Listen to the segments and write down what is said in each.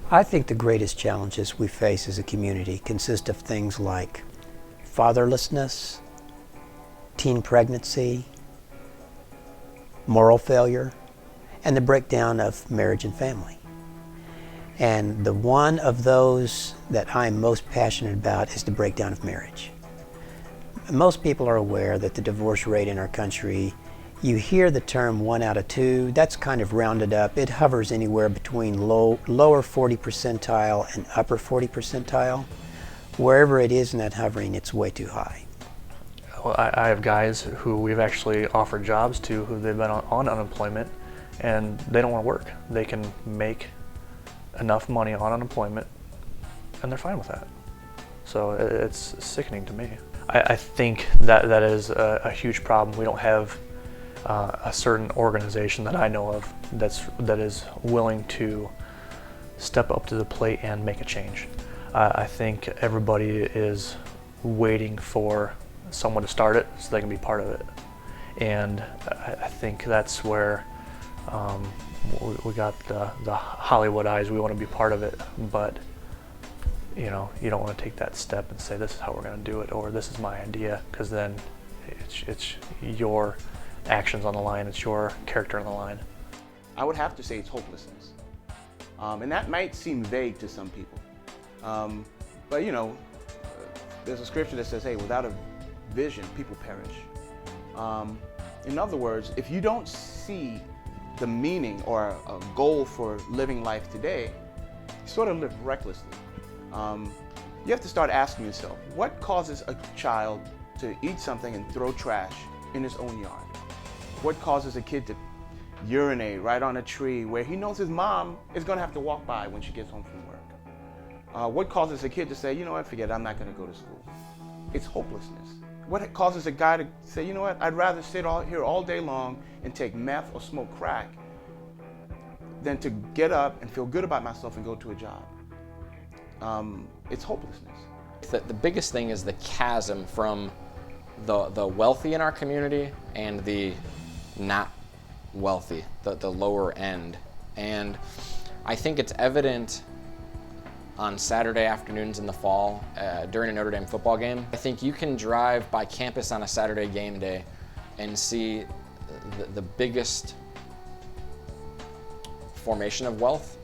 I think the greatest challenges we face as a community consist of things like fatherlessness, teen pregnancy, moral failure, and the breakdown of marriage and family. And the one of those that I'm most passionate about is the breakdown of marriage. Most people are aware that the divorce rate in our country, you hear the term 1 out of 2, that's kind of rounded up. It hovers anywhere between lower 40 percentile and upper 40 percentile. Wherever it is in that hovering, it's way too high. Well, I have guys who we've actually offered jobs to who they've been on unemployment and they don't want to work. They can make enough money on unemployment and they're fine with that. So it's sickening to me. I think that is a huge problem. We don't have a certain organization that I know of that is willing to step up to the plate and make a change. I think everybody is waiting for someone to start it so they can be part of it. And I think that's where we got the Hollywood eyes. We want to be part of it, but you don't want to take that step and say this is how we're going to do it or this is my idea, because then it's your actions on the line, it's your character on the line. I would have to say it's hopelessness, and that might seem vague to some people, but there's a scripture that says, hey, without a vision people perish. In other words, if you don't see the meaning or a goal for living life today, you sort of live recklessly. You have to start asking yourself, what causes a child to eat something and throw trash in his own yard? What causes a kid to urinate right on a tree where he knows his mom is going to have to walk by when she gets home from work? What causes a kid to say, you know what, forget it, I'm not going to go to school? It's hopelessness. What causes a guy to say, you know what, I'd rather sit here all day long and take meth or smoke crack than to get up and feel good about myself and go to a job? It's hopelessness. The biggest thing is the chasm from the wealthy in our community and the not wealthy, the lower end. And I think it's evident on Saturday afternoons in the fall during a Notre Dame football game. I think you can drive by campus on a Saturday game day and see the biggest formation of wealth,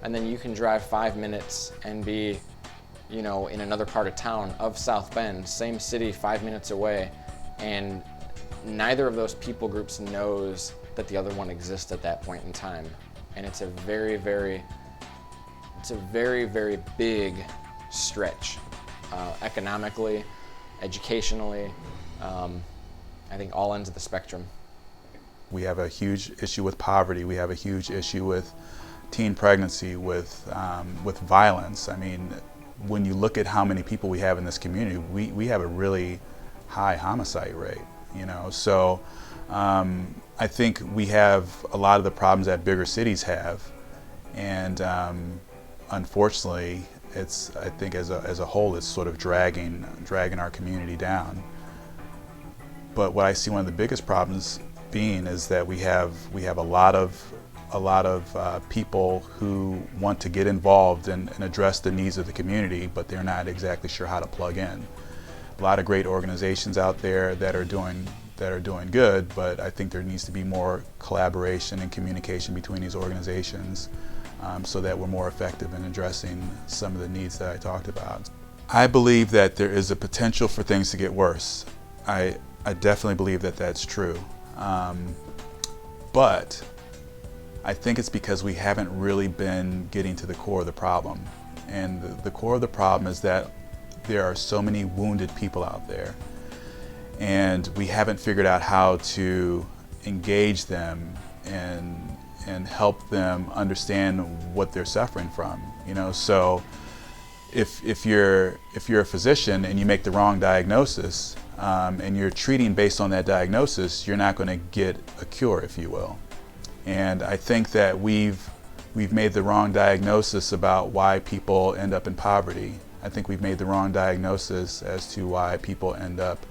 and then you can drive 5 minutes and be in another part of town of South Bend, same city, 5 minutes away, and neither of those people groups knows that the other one exists at that point in time. And it's a very, very big stretch, economically, educationally, I think all ends of the spectrum. We have a huge issue with poverty. We have a huge issue with teen pregnancy, with violence. I mean, when you look at how many people we have in this community, we have a really high homicide rate, So I think we have a lot of the problems that bigger cities have, and unfortunately, I think as a whole, it's sort of dragging our community down. But what I see one of the biggest problems being is that we have a lot of people who want to get involved and address the needs of the community, but they're not exactly sure how to plug in. A lot of great organizations out there that are doing good, but I think there needs to be more collaboration and communication between these organizations so that we're more effective in addressing some of the needs that I talked about. I believe that there is a potential for things to get worse. I definitely believe that that's true. But I think it's because we haven't really been getting to the core of the problem. And the core of the problem is that there are so many wounded people out there, and we haven't figured out how to engage them and help them understand what they're suffering from. So if you're a physician and you make the wrong diagnosis and you're treating based on that diagnosis, you're not going to get a cure, if you will. And I think that we've made the wrong diagnosis about why people end up in poverty. I think we've made the wrong diagnosis as to why people end up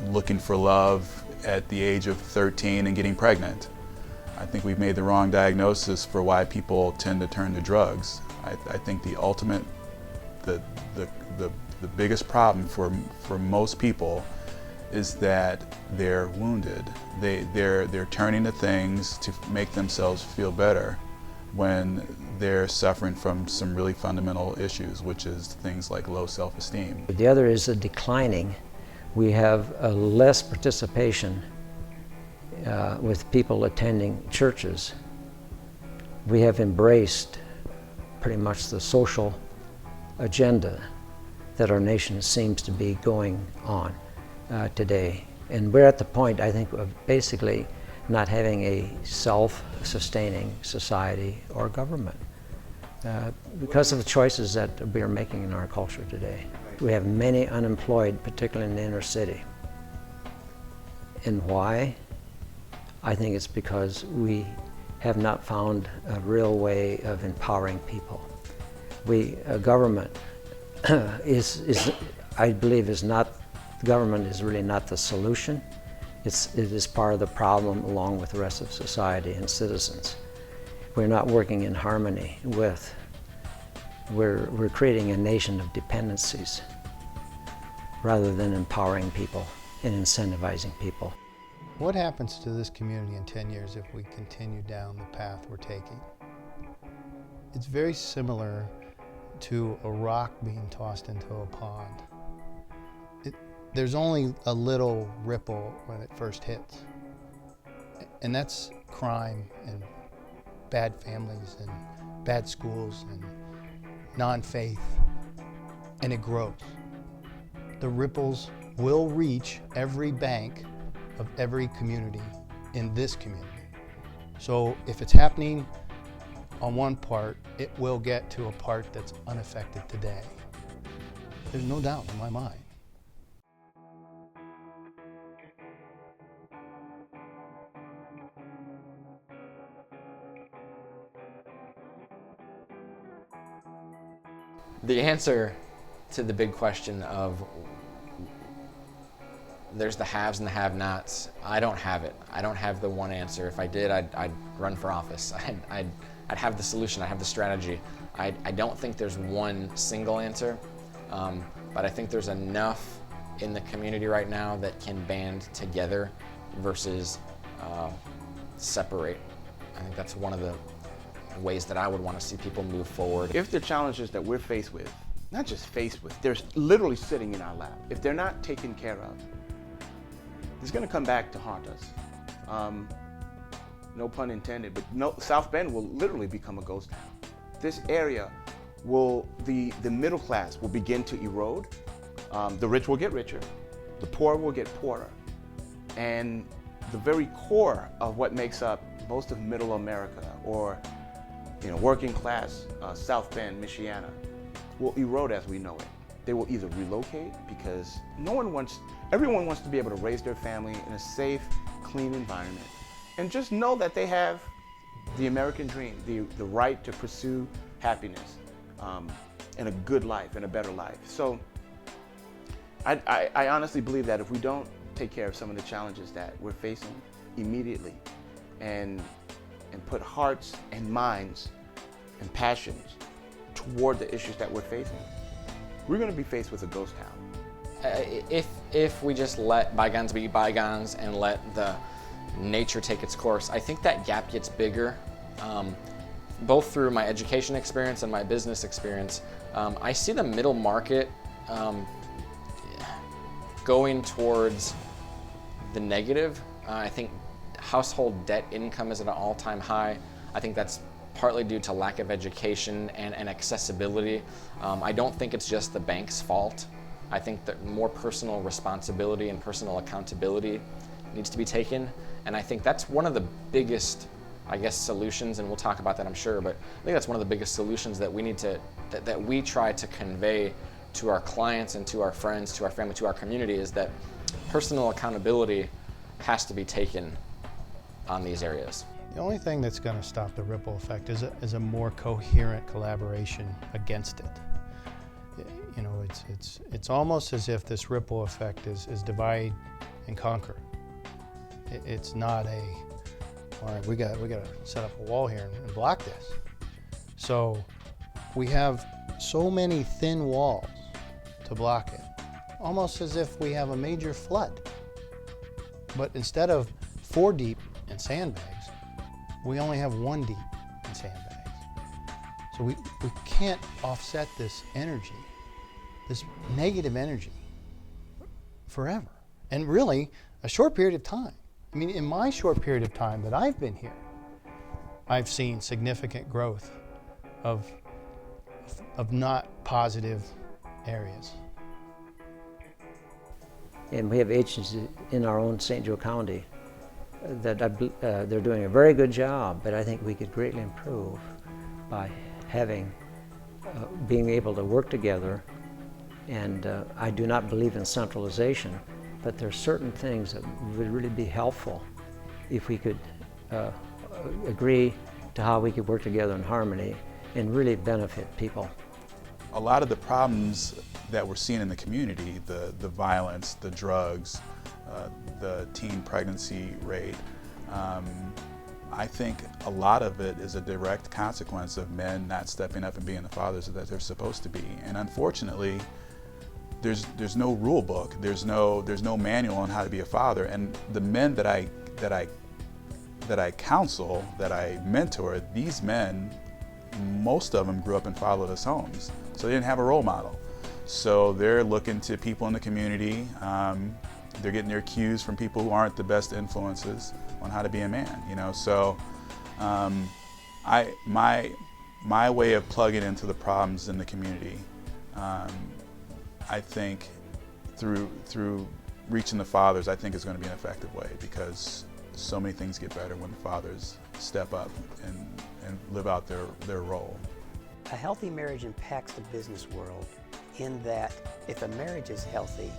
looking for love at the age of 13 and getting pregnant. I think we've made the wrong diagnosis for why people tend to turn to drugs. I think the ultimate, the biggest problem for most people is that they're wounded. They're turning to things to make themselves feel better when they're suffering from some really fundamental issues, which is things like low self-esteem. The other is a declining. We have a less participation with people attending churches. We have embraced pretty much the social agenda that our nation seems to be going on today. And we're at the point, I think, of basically not having a self-sustaining society or government because of the choices that we are making in our culture today. We have many unemployed, particularly in the inner city. And why? I think it's because we have not found a real way of empowering people. Government I believe government is really not the solution. It is part of the problem along with the rest of society and citizens. We're not working in harmony with, we're creating a nation of dependencies rather than empowering people and incentivizing people. What happens to this community in 10 years if we continue down the path we're taking? It's very similar to a rock being tossed into a pond. There's only a little ripple when it first hits. And that's crime and bad families and bad schools and non-faith, and it grows. The ripples will reach every bank of every community in this community. So if it's happening on one part, it will get to a part that's unaffected today. There's no doubt in my mind. The answer to the big question of there's the haves and the have-nots, I don't have it. I don't have the one answer. If I did, I'd run for office. I'd have the solution, I'd have the strategy. I don't think there's one single answer, but I think there's enough in the community right now that can band together versus separate. I think that's one of the ways that I would want to see people move forward. If the challenges that we're faced with, not just faced with, they're literally sitting in our lap. If they're not taken care of, it's going to come back to haunt us. No pun intended, but South Bend will literally become a ghost town. This area will, the middle class will begin to erode. The rich will get richer. The poor will get poorer. And the very core of what makes up most of middle America, or working class South Bend, Michiana, will erode as we know it. They will either relocate because everyone wants to be able to raise their family in a safe, clean environment, and just know that they have the American dream, the right to pursue happiness and a good life and a better life. So I honestly believe that if we don't take care of some of the challenges that we're facing immediately and put hearts and minds and passions toward the issues that we're facing, we're going to be faced with a ghost town. If we just let bygones be bygones and let the nature take its course, I think that gap gets bigger. Both through my education experience and my business experience, I see the middle market going towards the negative. I think household debt income is at an all-time high. I think that's partly due to lack of education and accessibility. I don't think it's just the bank's fault. I think that more personal responsibility and personal accountability needs to be taken. And I think that's one of the biggest, solutions, and we'll talk about that, I'm sure, but I think that's one of the biggest solutions that we need to, that we try to convey to our clients and to our friends, to our family, to our community, is that personal accountability has to be taken on these areas. The only thing that's going to stop the ripple effect is a more coherent collaboration against it. It's almost as if this ripple effect is divide and conquer. It's not all right, we got to set up a wall here and block this. So we have so many thin walls to block it, almost as if we have a major flood. But instead of 4 deep in sandbags, we only have 1 deep in sandbags. So we can't offset this energy, this negative energy, forever. And really, a short period of time. I mean, in my short period of time that I've been here, I've seen significant growth of not positive areas. And we have agencies in our own St. Joe County that they're doing a very good job, but I think we could greatly improve by having, being able to work together. And I do not believe in centralization, but there are certain things that would really be helpful if we could agree to how we could work together in harmony and really benefit people. A lot of the problems that we're seeing in the community, the violence, the drugs, the teen pregnancy rate, I think a lot of it is a direct consequence of men not stepping up and being the fathers that they're supposed to be. And unfortunately, there's no rule book, there's no manual on how to be a father. And the men that I counsel, that I mentor, these men, most of them grew up in fatherless homes, so they didn't have a role model. So they're looking to people in the community. They're getting their cues from people who aren't the best influences on how to be a man. You know, so my way of plugging into the problems in the community, I think through reaching the fathers, I think is going to be an effective way, because so many things get better when the fathers step up and live out their role. A healthy marriage impacts the business world in that if a marriage is healthy,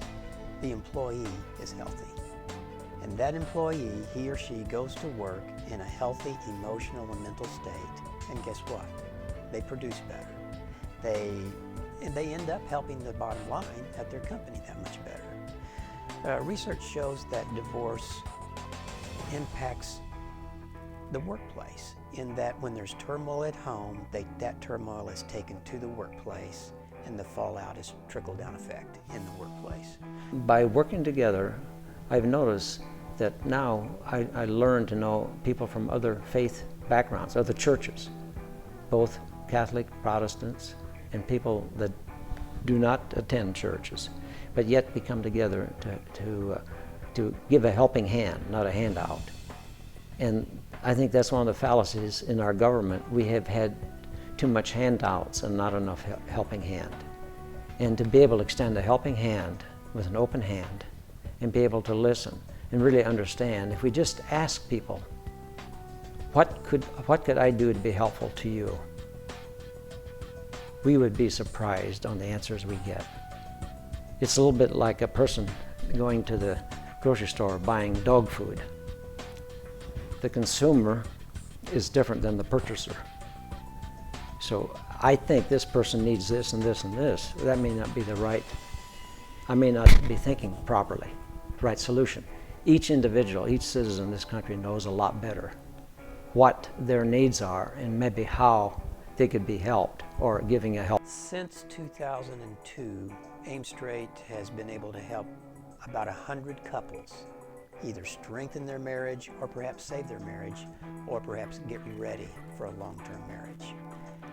the employee is healthy. And that employee, he or she, goes to work in a healthy emotional and mental state, and guess what? They produce better. They end up helping the bottom line at their company that much better. Research shows that divorce impacts the workplace, in that when there's turmoil at home, that turmoil is taken to the workplace, and the fallout is trickle-down effect in the workplace. By working together, I've noticed that now I learn to know people from other faith backgrounds, other churches, both Catholic, Protestants, and people that do not attend churches, but yet we come together to give a helping hand, not a handout. And I think that's one of the fallacies in our government. We have had too much handouts and not enough helping hand. And to be able to extend a helping hand with an open hand and be able to listen and really understand, if we just ask people, what could I do to be helpful to you? We would be surprised on the answers we get. It's a little bit like a person going to the grocery store buying dog food. The consumer is different than the purchaser. So I think this person needs this and this and this. That may not be the right, I may not be thinking properly, the right solution. Each individual, each citizen in this country knows a lot better what their needs are and maybe how they could be helped or giving a help. Since 2002, Aim Straight has been able to help about 100 couples either strengthen their marriage or perhaps save their marriage or perhaps get ready for a long-term marriage.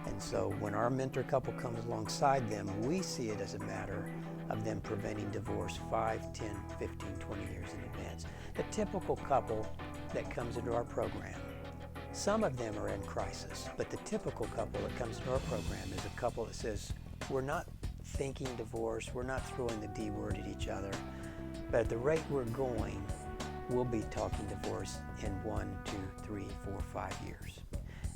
And so when our mentor couple comes alongside them, we see it as a matter of them preventing divorce 5, 10, 15, 20 years in advance. The typical couple that comes into our program, some of them are in crisis, but the typical couple that comes into our program is a couple that says, we're not thinking divorce, we're not throwing the D word at each other, but at the rate we're going, we'll be talking divorce in 1, 2, 3, 4, 5 years.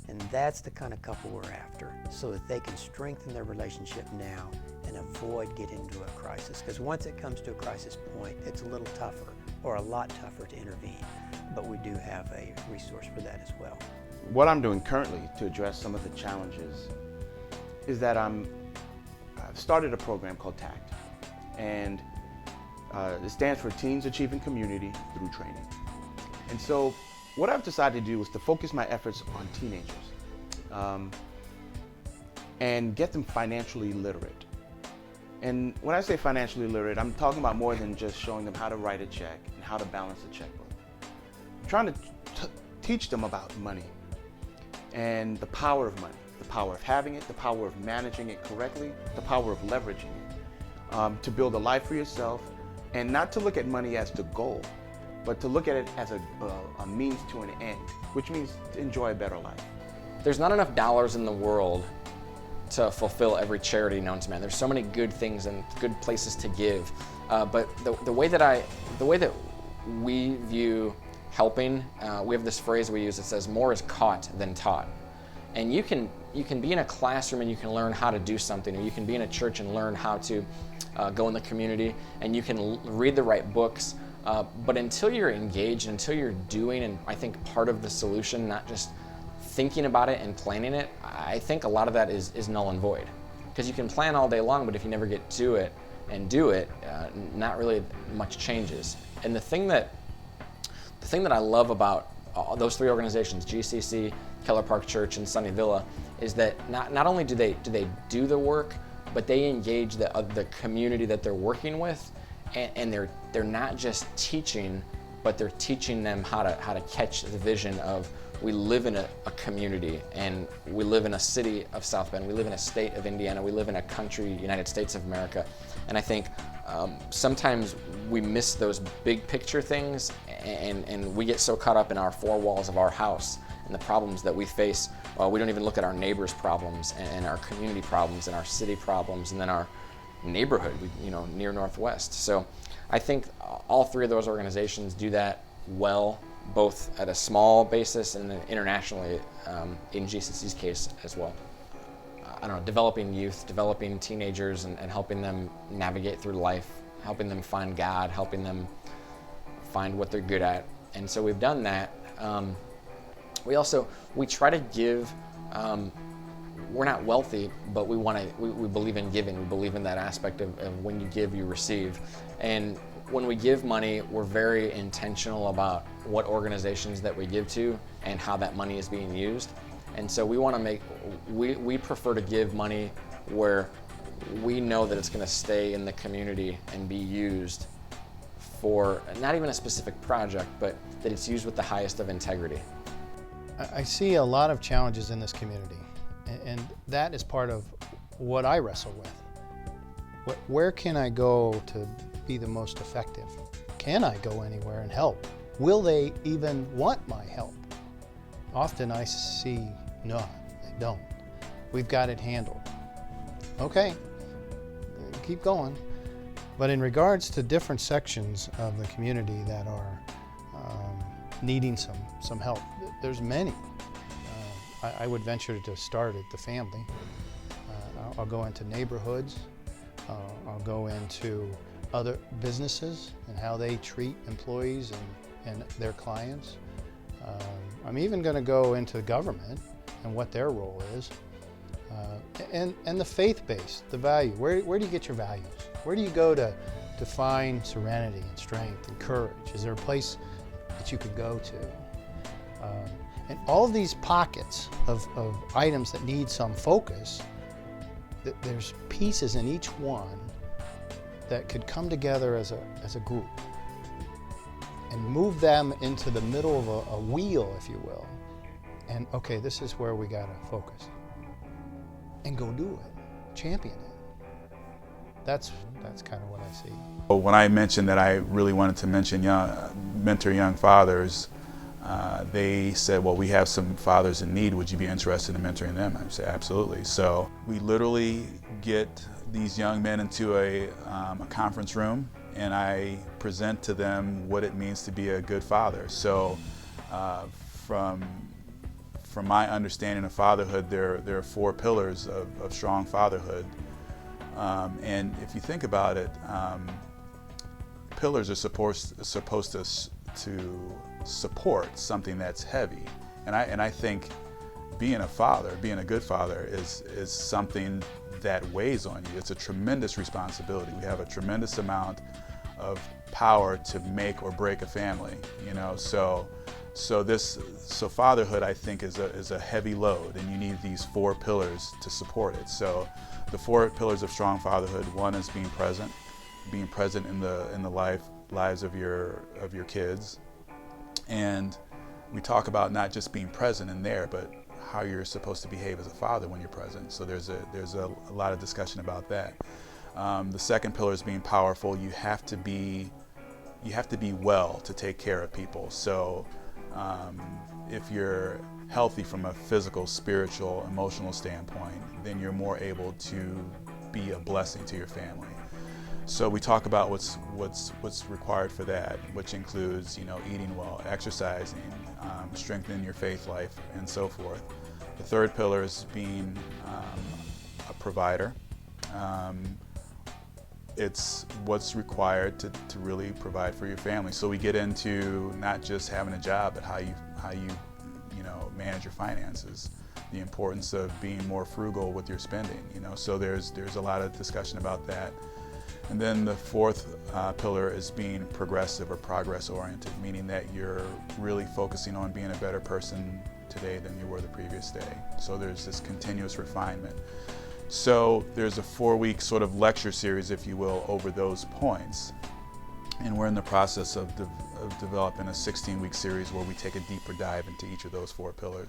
And that's the kind of couple we're after, so that they can strengthen their relationship now and avoid getting into a crisis. Because once it comes to a crisis point, it's a little tougher, or a lot tougher to intervene. But we do have a resource for that as well. What I'm doing currently to address some of the challenges is that I've started a program called TACT. And it stands for Teens Achieving Community Through Training. And so what I've decided to do is to focus my efforts on teenagers and get them financially literate. And when I say financially literate, I'm talking about more than just showing them how to write a check and how to balance a checkbook. I'm trying to teach them about money and the power of money, the power of having it, the power of managing it correctly, the power of leveraging it, to build a life for yourself, and not to look at money as the goal, but to look at it as a means to an end, which means to enjoy a better life. There's not enough dollars in the world to fulfill every charity known to man. There's so many good things and good places to give, but the way that we view helping, we have this phrase we use that says more is caught than taught. And you can be in a classroom and you can learn how to do something, or you can be in a church and learn how to go in the community, and you can read the right books, but until you're engaged, until you're doing, and I think part of the solution, not just thinking about it and planning it, I think a lot of that is null and void. Because you can plan all day long, but if you never get to it and do it, not really much changes. And the thing that I love about those three organizations, GCC, Keller Park Church, and Sunny Villa, is that not only do they do the work, but they engage the community that they're working with, and they're not just teaching, but they're teaching them how to catch the vision of, we live in a community, and we live in a city of South Bend, we live in a state of Indiana, we live in a country, United States of America. And I think sometimes we miss those big picture things, and we get so caught up in our four walls of our house and the problems that we face. We don't even look at our neighbors' problems and our community problems and our city problems and then our neighborhood, near Northwest. So I think all three of those organizations do that well, both at a small basis and then internationally, in GCC's case as well. I don't know, developing youth, developing teenagers, and helping them navigate through life, helping them find God, helping them find what they're good at. And so we've done that. We try to give, we're not wealthy, but we believe in giving. We believe in that aspect of when you give, you receive. And when we give money, we're very intentional about what organizations that we give to and how that money is being used. And so we prefer to give money where we know that it's going to stay in the community and be used for not even a specific project, but that it's used with the highest of integrity. I see a lot of challenges in this community, and that is part of what I wrestle with. Where can I go to be the most effective? Can I go anywhere and help? Will they even want my help? Often I see, no, they don't. We've got it handled. Okay, keep going. But in regards to different sections of the community that are needing some help, there's many. I would venture to start at the family. I'll go into neighborhoods. I'll go into other businesses and how they treat employees and their clients. I'm even going to go into government and what their role is. And the faith-based, the value. Where do you get your values? Where do you go to find serenity and strength and courage? Is there a place that you could go to? And all of these pockets of items that need some focus, there's pieces in each one that could come together as a group and move them into the middle of a wheel, if you will. And okay, this is where we gotta focus. And go do it, champion it. That's kind of what I see. When I mentioned that I really wanted to mentor young fathers, they said, well, we have some fathers in need. Would you be interested in mentoring them? I said, absolutely. So we literally get these young men into a conference room, and I present to them what it means to be a good father. So from my understanding of fatherhood, there are 4 pillars of strong fatherhood. And if you think about it, pillars are supposed to support something that's heavy. And I think being a father, being a good father, is something that weighs on you. It's a tremendous responsibility. We have a tremendous amount of power to make or break a family, So So fatherhood, I think, is a heavy load, and you need these 4 pillars to support it. So the 4 pillars of strong fatherhood: one is being present in the lives of your kids. And we talk about not just being present in there, but how you're supposed to behave as a father when you're present. So there's a lot of discussion about that. The second pillar is being powerful. You have to be well to take care of people. So if you're healthy from a physical, spiritual, emotional standpoint, then you're more able to be a blessing to your family. So we talk about what's required for that, which includes, eating well, exercising, strengthening your faith life, and so forth. The third pillar is being a provider. It's what's required to really provide for your family. So we get into not just having a job, but how you manage your finances, the importance of being more frugal with your spending. So there's a lot of discussion about that. And then the fourth pillar is being progressive or progress-oriented, meaning that you're really focusing on being a better person today than you were the previous day. So there's this continuous refinement. So there's a 4-week sort of lecture series, if you will, over those points. And we're in the process of developing a 16-week series where we take a deeper dive into each of those 4 pillars.